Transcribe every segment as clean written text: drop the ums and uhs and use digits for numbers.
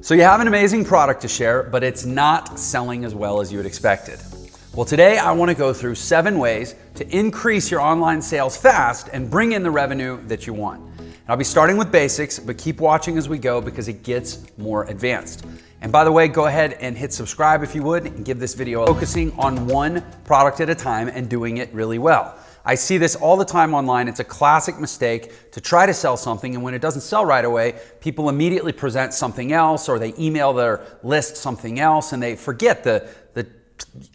So you have an amazing product to share, but it's not selling as well as you had expected. Well, today I want to go through 7 ways to increase your online sales fast and bring in the revenue that you want. And I'll be starting with basics, but keep watching as we go because it gets more advanced. And by the way, go ahead and hit subscribe if you would, and give this video focusing on one product at a time and doing it really well. I see this all the time online. It's a classic mistake to try to sell something, and when it doesn't sell right away, people immediately present something else, or they email their list something else, and they forget the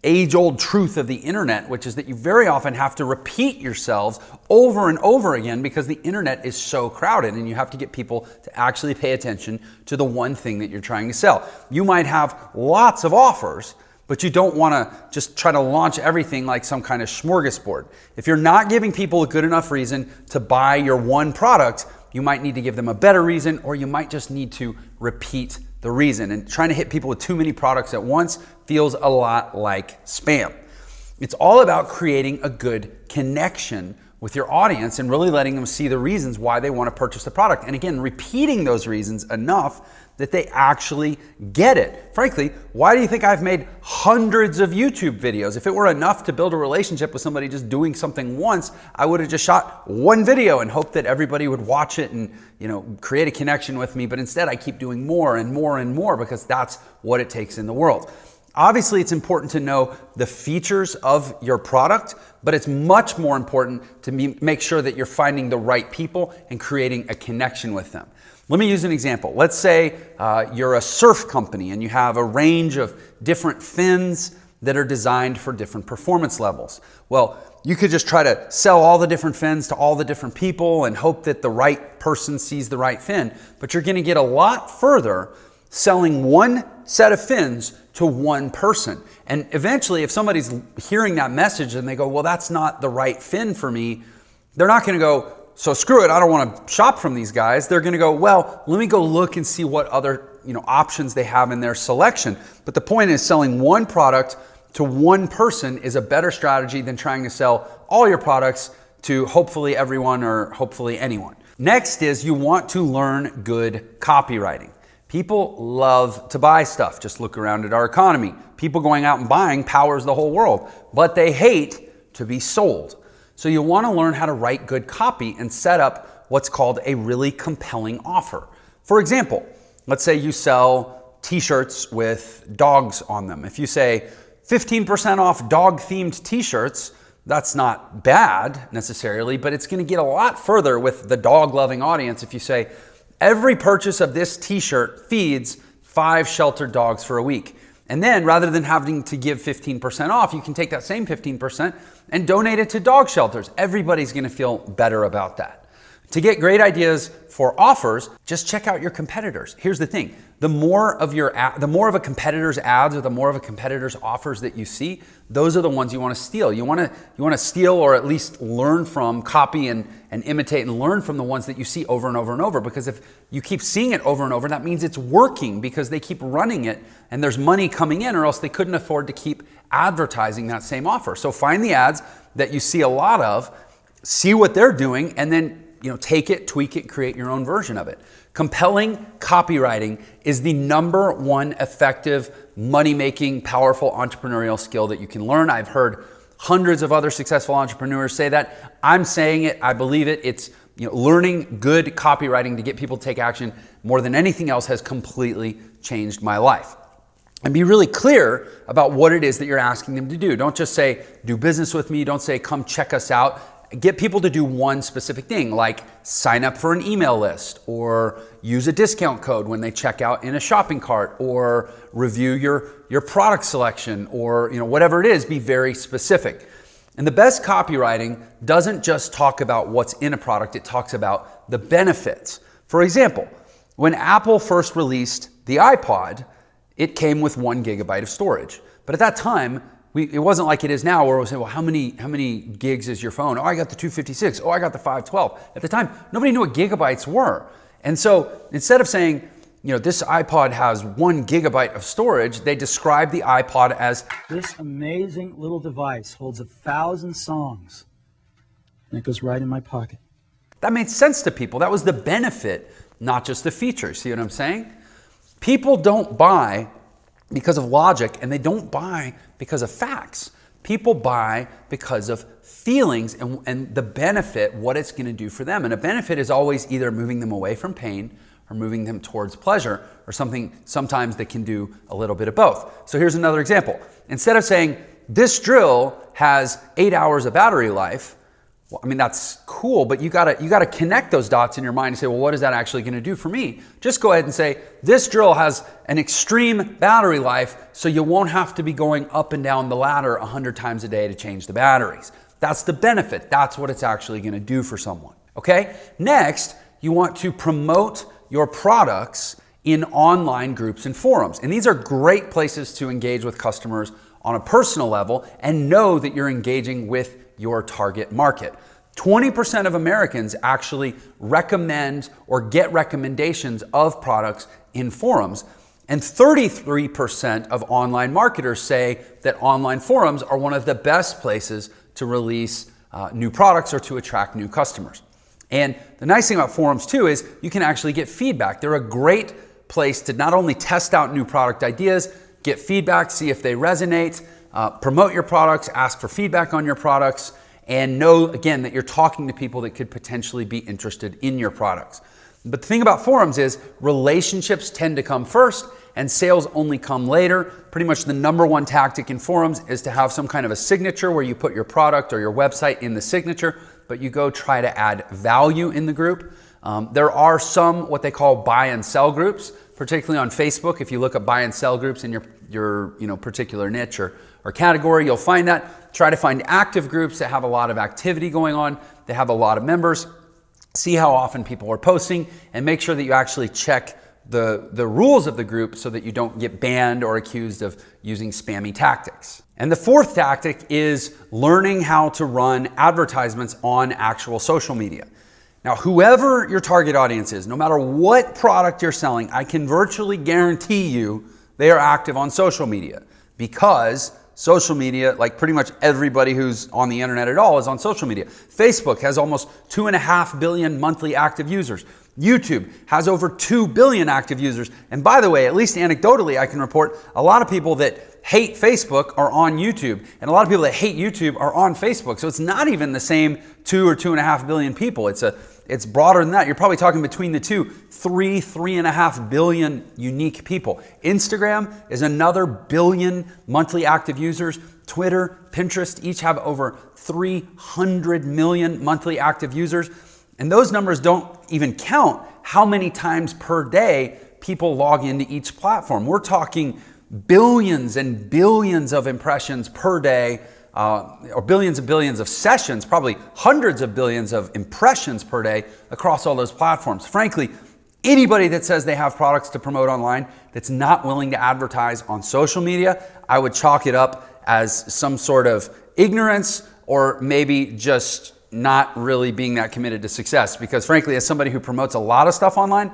age-old truth of the internet, which is that you very often have to repeat yourselves over and over again because the internet is so crowded, and you have to get people to actually pay attention to the one thing that you're trying to sell. You might have lots of offers, but you don't want to just try to launch everything like some kind of smorgasbord. If you're not giving people a good enough reason to buy your one product, you might need to give them a better reason, or you might just need to repeat the reason. And trying to hit people with too many products at once feels a lot like spam. It's all about creating a good connection with your audience and really letting them see the reasons why they want to purchase the product. And again, repeating those reasons enough that they actually get it. Frankly, why do you think I've made hundreds of YouTube videos? If it were enough to build a relationship with somebody just doing something once, I would have just shot one video and hoped that everybody would watch it and, create a connection with me. But instead, I keep doing more and more and more because that's what it takes in the world. Obviously, it's important to know the features of your product, but it's much more important to make sure that you're finding the right people and creating a connection with them. Let me use an example. Let's say you're a surf company and you have a range of different fins that are designed for different performance levels. Well, you could just try to sell all the different fins to all the different people and hope that the right person sees the right fin, but you're going to get a lot further selling one set of fins to one person. And eventually, if somebody's hearing that message and they go, well, that's not the right fin for me, they're not going to go, so screw it, I don't want to shop from these guys. They're going to go, well, let me go look and see what other options they have in their selection. But the point is, selling one product to one person is a better strategy than trying to sell all your products to hopefully everyone or hopefully anyone. Next is you want to learn good copywriting. People love to buy stuff. Just look around at our economy. People going out and buying powers the whole world, but they hate to be sold. So you want to learn how to write good copy and set up what's called a really compelling offer. For example, let's say you sell t-shirts with dogs on them. If you say 15% off dog-themed t-shirts, that's not bad necessarily, but it's going to get a lot further with the dog-loving audience if you say, every purchase of this t-shirt feeds 5 sheltered dogs for a week. And then rather than having to give 15% off, you can take that same 15% and donate it to dog shelters. Everybody's going to feel better about that. To get great ideas for offers, just check out your competitors. Here's the thing. The more of a competitor's ads or the more of a competitor's offers that you see, those are the ones you want to steal. You want to steal or at least learn from, copy and imitate and learn from the ones that you see over and over and over. Because if you keep seeing it over and over, that means it's working because they keep running it and there's money coming in, or else they couldn't afford to keep advertising that same offer. So find the ads that you see a lot of, see what they're doing, and then take it, tweak it, create your own version of it. Compelling copywriting is the #1 effective, money-making, powerful entrepreneurial skill that you can learn. I've heard hundreds of other successful entrepreneurs say that. I'm saying it, I believe it. It's learning good copywriting to get people to take action more than anything else has completely changed my life. And be really clear about what it is that you're asking them to do. Don't just say, do business with me. Don't say, come check us out. Get people to do one specific thing, like sign up for an email list, or use a discount code when they check out in a shopping cart, or review your product selection, or whatever it is. Be very specific. And the best copywriting doesn't just talk about what's in a product, it talks about the benefits. For example, when Apple first released the iPod, it came with 1 gigabyte of storage. But at that time, it wasn't like it is now where we say, well, how many gigs is your phone? Oh, I got the 256. Oh, I got the 512. At the time, nobody knew what gigabytes were. And so instead of saying, this iPod has 1 gigabyte of storage, they described the iPod as, this amazing little device holds 1,000 songs, and it goes right in my pocket. That made sense to people. That was the benefit, not just the feature. See what I'm saying? People don't buy because of logic, and they don't buy because of facts. People buy because of feelings and the benefit, what it's going to do for them. And a benefit is always either moving them away from pain or moving them towards pleasure, or something sometimes that can do a little bit of both. So here's another example. Instead of saying, this drill has 8 hours of battery life, well, I mean, that's cool, but you gotta connect those dots in your mind and say, well, what is that actually going to do for me? Just go ahead and say, this drill has an extreme battery life, so you won't have to be going up and down the ladder 100 times a day to change the batteries. That's the benefit. That's what it's actually going to do for someone. Okay? Next, you want to promote your products in online groups and forums. And these are great places to engage with customers on a personal level and know that you're engaging with your target market. 20% of Americans actually recommend or get recommendations of products in forums. And 33% of online marketers say that online forums are one of the best places to release new products or to attract new customers. And the nice thing about forums too is you can actually get feedback. They're a great place to not only test out new product ideas, get feedback, see if they resonate, promote your products, ask for feedback on your products, and know, again, that you're talking to people that could potentially be interested in your products. But the thing about forums is relationships tend to come first and sales only come later. Pretty much the number one tactic in forums is to have some kind of a signature where you put your product or your website in the signature, but you go try to add value in the group. There are some what they call buy and sell groups, particularly on Facebook. If you look at buy and sell groups in your particular niche or category, you'll find that. Try to find active groups that have a lot of activity going on, that have a lot of members. See how often people are posting, and make sure that you actually check the rules of the group so that you don't get banned or accused of using spammy tactics. And the fourth tactic is learning how to run advertisements on actual social media. Now, whoever your target audience is, no matter what product you're selling, I can virtually guarantee you they are active on social media, because social media, like pretty much everybody who's on the internet at all, is on social media. Facebook has almost 2.5 billion monthly active users. YouTube has over 2 billion active users. And by the way, at least anecdotally, I can report a lot of people that hate Facebook are on YouTube, and a lot of people that hate YouTube are on Facebook. So it's not even the same 2 or 2.5 billion people. It's broader than that. You're probably talking between the two, 3.5 billion unique people. Instagram is another billion monthly active users. Twitter, Pinterest each have over 300 million monthly active users. And those numbers don't even count how many times per day people log into each platform. We're talking billions and billions of impressions per day, or billions and billions of sessions, probably hundreds of billions of impressions per day across all those platforms. Frankly, anybody that says they have products to promote online that's not willing to advertise on social media, I would chalk it up as some sort of ignorance, or maybe just not really being that committed to success. Because frankly, as somebody who promotes a lot of stuff online,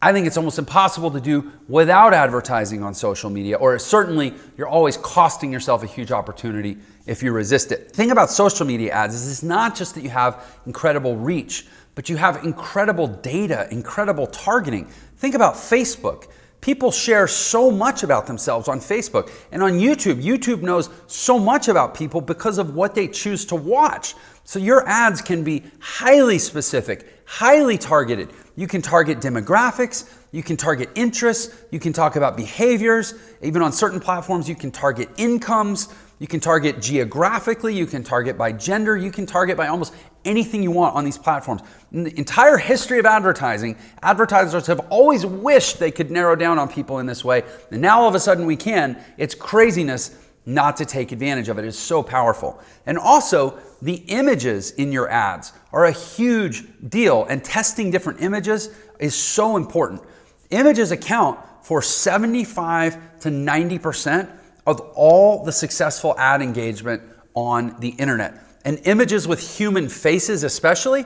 I think it's almost impossible to do without advertising on social media, or certainly you're always costing yourself a huge opportunity if you resist it. The thing about social media ads is it's not just that you have incredible reach, but you have incredible data, incredible targeting. Think about Facebook. People share so much about themselves on Facebook, and on YouTube. YouTube knows so much about people because of what they choose to watch. So your ads can be highly specific, highly targeted. You can target demographics, you can target interests, you can talk about behaviors. Even on certain platforms, you can target incomes, you can target geographically, you can target by gender, you can target by almost anything you want on these platforms. In the entire history of advertising, advertisers have always wished they could narrow down on people in this way. And now all of a sudden we can. It's craziness not to take advantage of it. It's so powerful. And also, the images in your ads are a huge deal, and testing different images is so important. Images account for 75 to 90% of all the successful ad engagement on the internet. And images with human faces especially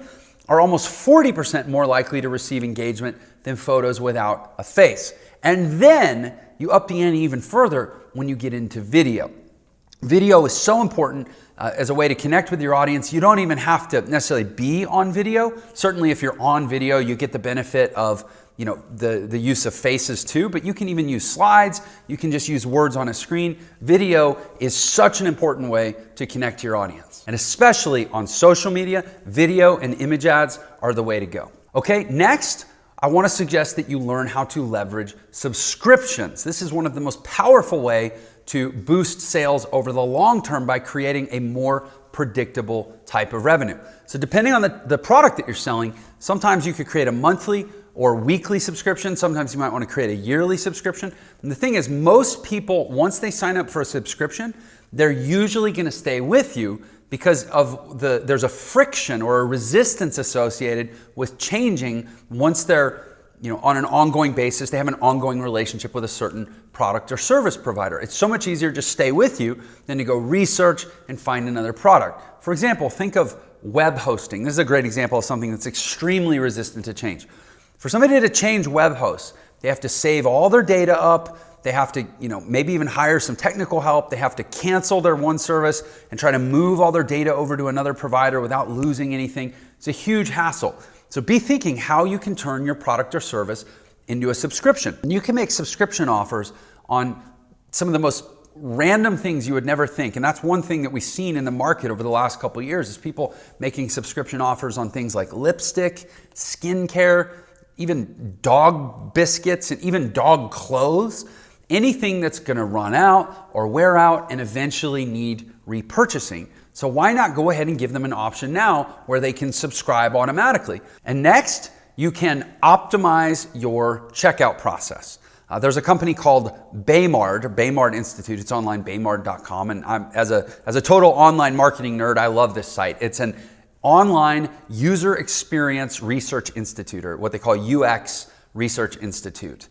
are almost 40% more likely to receive engagement than photos without a face. And then you up the ante even further when you get into video. Video is so important as a way to connect with your audience. You don't even have to necessarily be on video. Certainly if you're on video, you get the benefit of the use of faces too, but you can even use slides. You can just use words on a screen. Video is such an important way to connect to your audience. And especially on social media, video and image ads are the way to go. Okay, next, I want to suggest that you learn how to leverage subscriptions. This is one of the most powerful ways to boost sales over the long term by creating a more predictable type of revenue. So depending on the product that you're selling, sometimes you could create a monthly or weekly subscription. Sometimes you might want to create a yearly subscription. And the thing is, most people, once they sign up for a subscription, they're usually going to stay with you because of there's a friction or a resistance associated with changing once they're on an ongoing basis. They have an ongoing relationship with a certain product or service provider. It's so much easier to stay with you than to go research and find another product. For example, think of web hosting. This is a great example of something that's extremely resistant to change. For somebody to change web hosts, they have to save all their data up. They have to, maybe even hire some technical help. They have to cancel their one service and try to move all their data over to another provider without losing anything. It's a huge hassle. So be thinking how you can turn your product or service into a subscription. And you can make subscription offers on some of the most random things you would never think. And that's one thing that we've seen in the market over the last couple of years is people making subscription offers on things like lipstick, skincare, even dog biscuits, and even dog clothes. Anything that's going to run out or wear out and eventually need repurchasing. So why not go ahead and give them an option now where they can subscribe automatically? And next, you can optimize your checkout process. There's a company called Baymard Institute. It's online, baymard.com. And as a total online marketing nerd, I love this site. It's an online user experience research institute, or what they call UX Research Institute.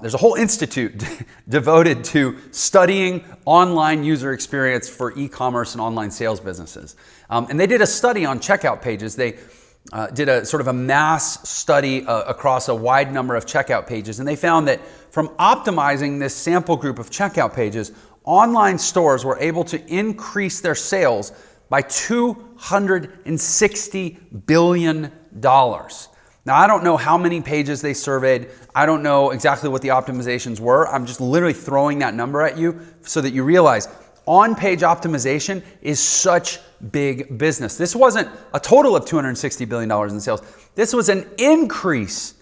There's a whole institute devoted to studying online user experience for e-commerce and online sales businesses. And they did a study on checkout pages. They did a sort of a mass study across a wide number of checkout pages. And they found that from optimizing this sample group of checkout pages, online stores were able to increase their sales by $260 billion. Now, I don't know how many pages they surveyed. I don't know exactly what the optimizations were. I'm just literally throwing that number at you so that you realize on-page optimization is such big business. This wasn't a total of $260 billion in sales. This was an increase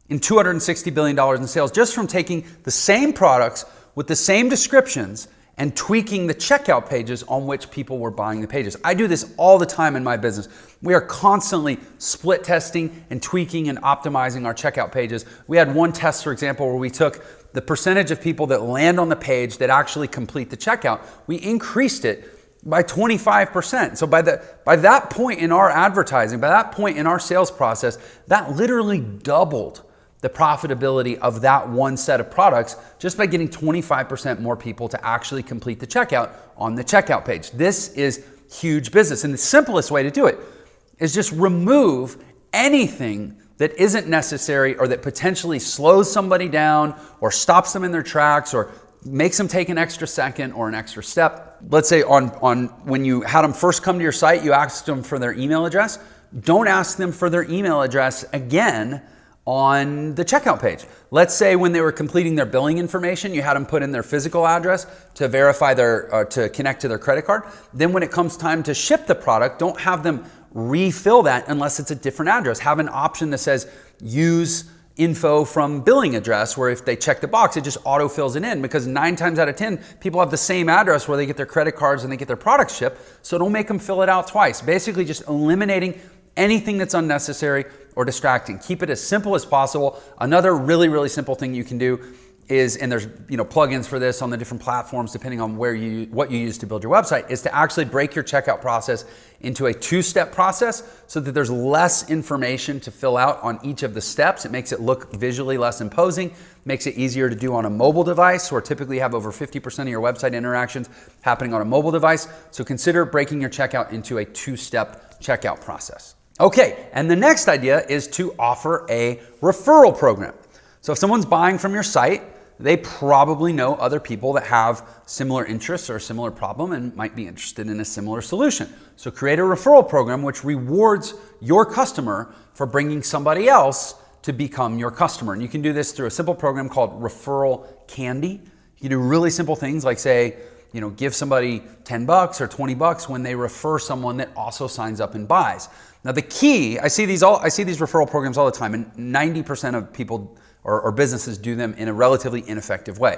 in $260 billion in sales just from taking the same products with the same descriptions and tweaking the checkout pages on which people were buying the pages. I do this all the time in my business. We are constantly split testing and tweaking and optimizing our checkout pages. We had one test, for example, where we took the percentage of people that land on the page that actually complete the checkout. We increased it by 25%. So by that point in our advertising, by that point in our sales process, that literally doubled the profitability of that one set of products just by getting 25% more people to actually complete the checkout on the checkout page. This is huge business. And the simplest way to do it is just remove anything that isn't necessary or that potentially slows somebody down or stops them in their tracks or makes them take an extra second or an extra step. Let's say on when you had them first come to your site, you asked them for their email address. Don't ask them for their email address again on the checkout page. Let's say when they were completing their billing information, you had them put in their physical address to verify to connect to their credit card. Then when it comes time to ship the product, don't have them refill that unless it's a different address. Have an option that says use info from billing address, where if they check the box, it just auto fills it in, because 9 times out of 10, people have the same address where they get their credit cards and they get their products shipped. So don't make them fill it out twice. Basically just eliminating anything that's unnecessary or distracting. Keep it as simple as possible. Another really, really simple thing you can do is, and there's plugins for this on the different platforms depending on what you use to build your website, is to actually break your checkout process into a 2-step process so that there's less information to fill out on each of the steps. It makes it look visually less imposing, makes it easier to do on a mobile device, where typically you have over 50% of your website interactions happening on a mobile device. So consider breaking your checkout into a 2-step checkout process. Okay, and the next idea is to offer a referral program. So if someone's buying from your site, they probably know other people that have similar interests or a similar problem and might be interested in a similar solution. So create a referral program which rewards your customer for bringing somebody else to become your customer. And you can do this through a simple program called Referral Candy. You can do really simple things like say, give somebody 10 bucks or 20 bucks when they refer someone that also signs up and buys. Now the key, I see these referral programs all the time, and 90% of people or businesses do them in a relatively ineffective way.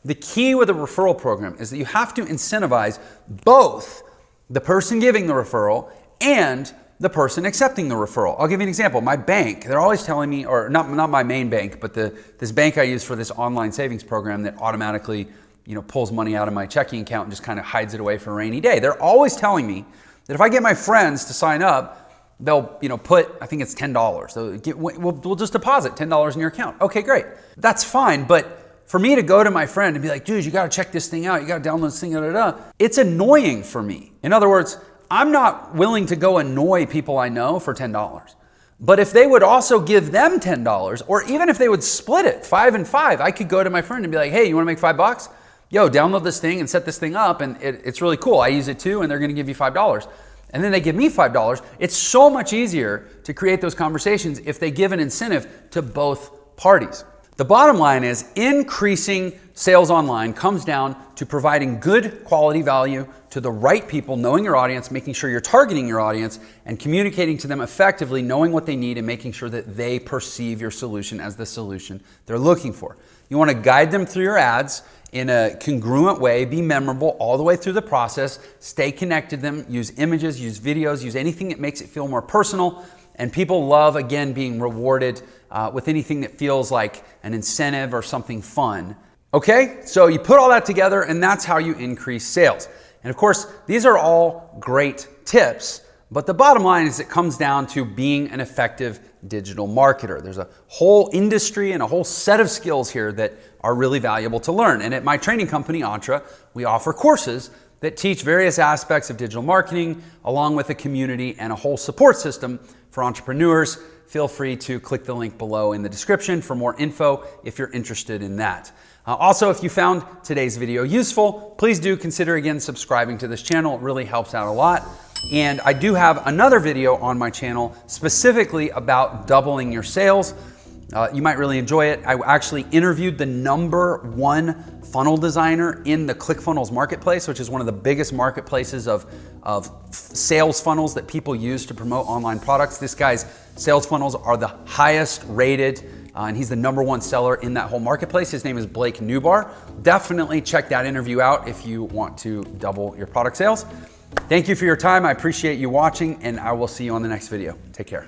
The key with a referral program is that you have to incentivize both the person giving the referral and the person accepting the referral. I'll give you an example. My bank, they're always telling me, or not my main bank, but this bank I use for this online savings program that automatically pulls money out of my checking account and just kind of hides it away for a rainy day. They're always telling me that if I get my friends to sign up, they'll put, I think it's $10. We'll just deposit $10 in your account. Okay, great. That's fine, but for me to go to my friend and be like, dude, you gotta check this thing out, you gotta download this thing, it's annoying for me. In other words, I'm not willing to go annoy people I know for $10. But if they would also give them $10, or even if they would split it 5 and 5, I could go to my friend and be like, hey, you wanna make $5? Yo, download this thing and set this thing up, and it's really cool. I use it too, and they're gonna give you $5. And then they give me $5. It's so much easier to create those conversations if they give an incentive to both parties. The bottom line is increasing sales online comes down to providing good quality value to the right people, knowing your audience, making sure you're targeting your audience, and communicating to them effectively, knowing what they need and making sure that they perceive your solution as the solution they're looking for. You want to guide them through your ads in a congruent way, be memorable all the way through the process, stay connected to them, use images, use videos, use anything that makes it feel more personal. And people love, again, being rewarded with anything that feels like an incentive or something fun. Okay, so you put all that together and that's how you increase sales. And of course, these are all great tips, but the bottom line is it comes down to being an effective digital marketer. There's a whole industry and a whole set of skills here that are really valuable to learn. And at my training company, Entre, we offer courses that teach various aspects of digital marketing, along with a community and a whole support system for entrepreneurs. Feel free to click the link below in the description for more info if you're interested in that. Also, if you found today's video useful, please do consider again subscribing to this channel. It really helps out a lot. And I do have another video on my channel specifically about doubling your sales. You might really enjoy it. I actually interviewed the #1 funnel designer in the ClickFunnels marketplace, which is one of the biggest marketplaces of sales funnels that people use to promote online products. This guy's sales funnels are the highest rated, and he's the #1 seller in that whole marketplace. His name is Blake Newbar. Definitely check that interview out if you want to double your product sales. Thank you for your time. I appreciate you watching, and I will see you on the next video. Take care.